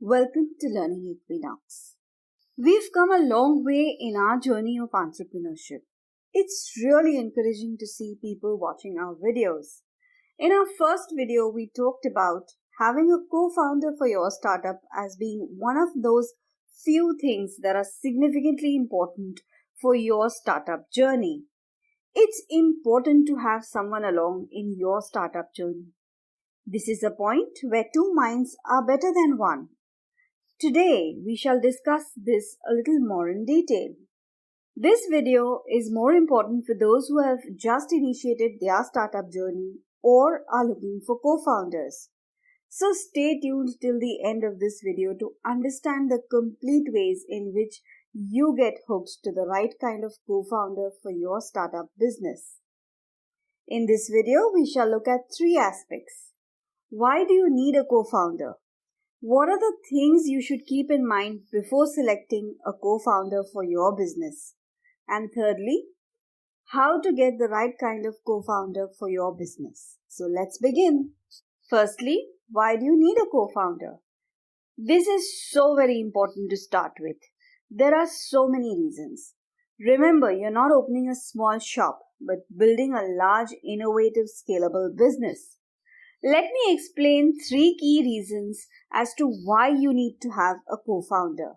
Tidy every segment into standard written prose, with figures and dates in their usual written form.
Welcome to Learning Equinox. We've come a long way in our journey of entrepreneurship. It's really encouraging to see people watching our videos. In our first video, we talked about having a co-founder for your startup as being one of those few things that are significantly important for your startup journey. It's important to have someone along in your startup journey. This is a point where two minds are better than one. Today, we shall discuss this a little more in detail. This video is more important for those who have just initiated their startup journey or are looking for co-founders. So stay tuned till the end of this video to understand the complete ways in which you get hooked to the right kind of co-founder for your startup business. In this video, we shall look at three aspects. Why do you need a co-founder? What are the things you should keep in mind before selecting a co-founder for your business? And thirdly, how to get the right kind of co-founder for your business. So let's begin. Firstly, why do you need a co-founder? This is so very important to start with. There are so many reasons. Remember, you're not opening a small shop, but building a large, innovative, scalable business. Let me explain three key reasons as to why you need to have a co-founder.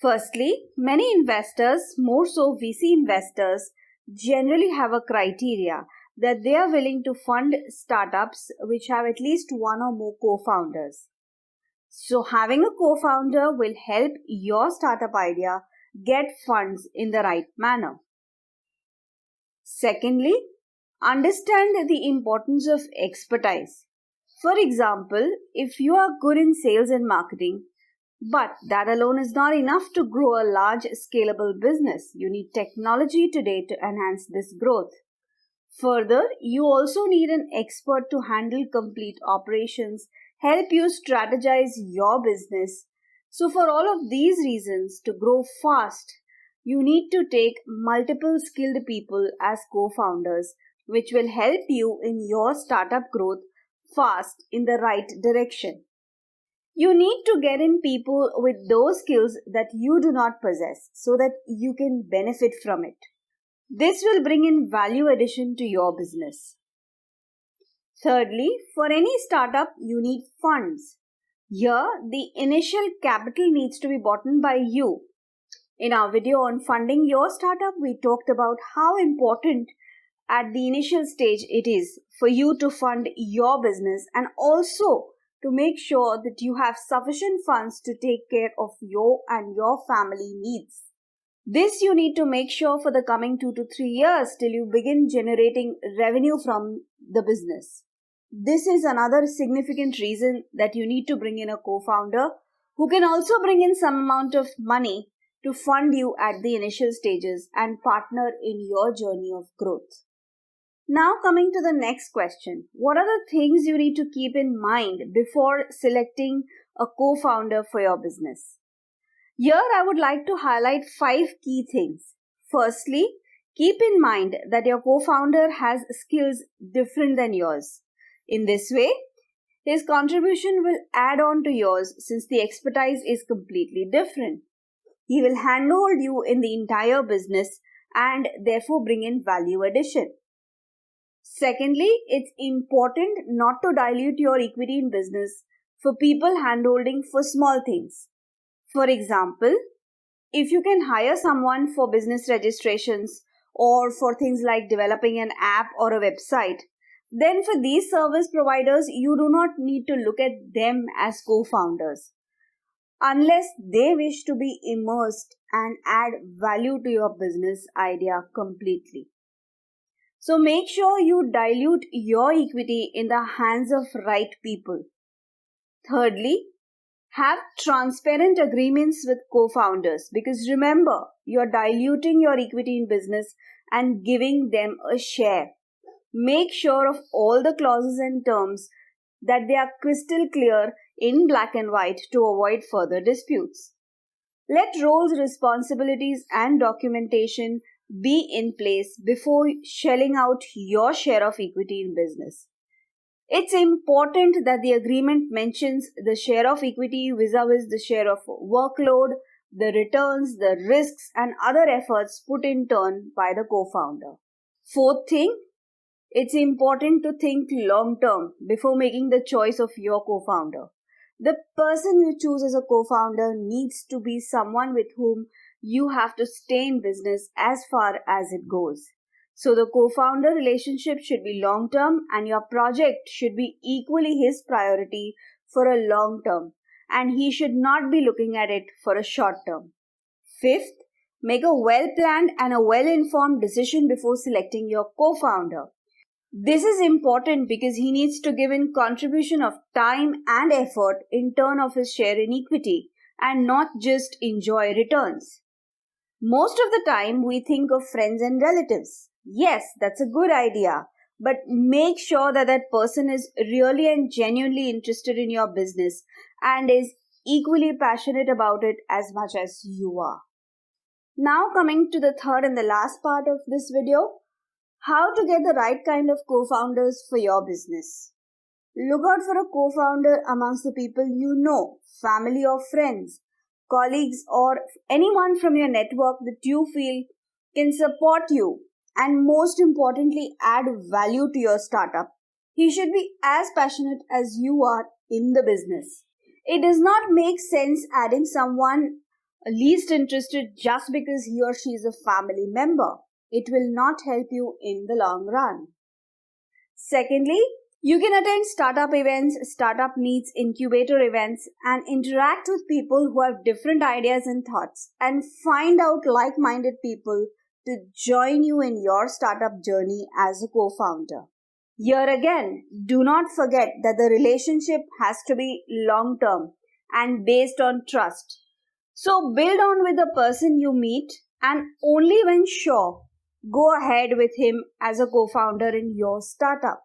Firstly, many investors, more so VC investors, generally have a criteria that they are willing to fund startups which have at least one or more co-founders. So having a co-founder will help your startup idea get funds in the right manner. Secondly, understand the importance of expertise. For example, if you are good in sales and marketing, but that alone is not enough to grow a large scalable business, you need technology today to enhance this growth. Further, you also need an expert to handle complete operations, help you strategize your business. So for all of these reasons, to grow fast, you need to take multiple skilled people as co-founders, which will help you in your startup growth fast in the right direction. You need to get in people with those skills that you do not possess so that you can benefit from it. This will bring in value addition to your business. Thirdly, for any startup, you need funds. Here, the initial capital needs to be bought by you. In our video on funding your startup, we talked about how important at the initial stage it is for you to fund your business and also to make sure that you have sufficient funds to take care of your and your family needs. This you need to make sure for the coming 2 to 3 years till you begin generating revenue from the business. This is another significant reason that you need to bring in a co-founder who can also bring in some amount of money to fund you at the initial stages and partner in your journey of growth. Now coming to the next question, what are the things you need to keep in mind before selecting a co-founder for your business? Here I would like to highlight 5 key things. Firstly, keep in mind that your co-founder has skills different than yours. In this way, his contribution will add on to yours since the expertise is completely different. He will handhold you in the entire business and therefore bring in value addition. Secondly, it's important not to dilute your equity in business for people handholding for small things. For example, if you can hire someone for business registrations or for things like developing an app or a website, then for these service providers, you do not need to look at them as co-founders unless they wish to be immersed and add value to your business idea completely. So make sure you dilute your equity in the hands of right people. Thirdly, have transparent agreements with co-founders because remember, you're diluting your equity in business and giving them a share. Make sure of all the clauses and terms that they are crystal clear in black and white to avoid further disputes. Let roles, responsibilities, and documentation be in place before shelling out your share of equity in business. It's important that the agreement mentions the share of equity vis-a-vis the share of workload, the returns, the risks, and other efforts put in turn by the co-founder. Fourth thing, it's important to think long term before making the choice of your co-founder. The person you choose as a co-founder needs to be someone with whom you have to stay in business as far as it goes. So the co-founder relationship should be long term and your project should be equally his priority for a long term, and he should not be looking at it for a short term. Fifth, make a well-planned and a well-informed decision before selecting your co-founder. This is important because he needs to give in contribution of time and effort in turn of his share in equity and not just enjoy returns. Most of the time we think of friends and relatives. Yes, that's a good idea, but make sure that that person is really and genuinely interested in your business and is equally passionate about it as much as you are. Now coming to the third and the last part of this video, how to get the right kind of co-founders for your business. Look out for a co-founder amongst the people you know, family or friends, colleagues or anyone from your network that you feel can support you and most importantly add value to your startup. He should be as passionate as you are in the business. It does not make sense adding someone least interested just because he or she is a family member. It will not help you in the long run. Secondly, you can attend startup events, startup meets, incubator events, and interact with people who have different ideas and thoughts and find out like-minded people to join you in your startup journey as a co-founder. Here again, do not forget that the relationship has to be long-term and based on trust. So build on with the person you meet and only when sure, go ahead with him as a co-founder in your startup.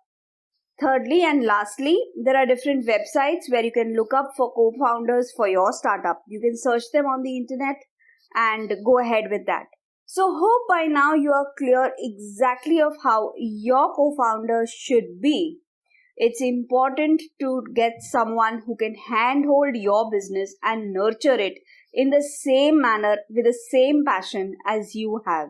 Thirdly and lastly, there are different websites where you can look up for co-founders for your startup. You can search them on the internet and go ahead with that. So hope by now you are clear exactly of how your co-founder should be. It's important to get someone who can handhold your business and nurture it in the same manner with the same passion as you have.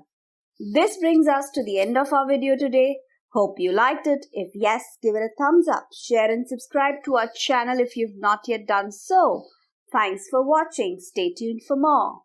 This brings us to the end of our video today. Hope you liked it. If yes, give it a thumbs up. Share and subscribe to our channel if you've not yet done so. Thanks for watching. Stay tuned for more.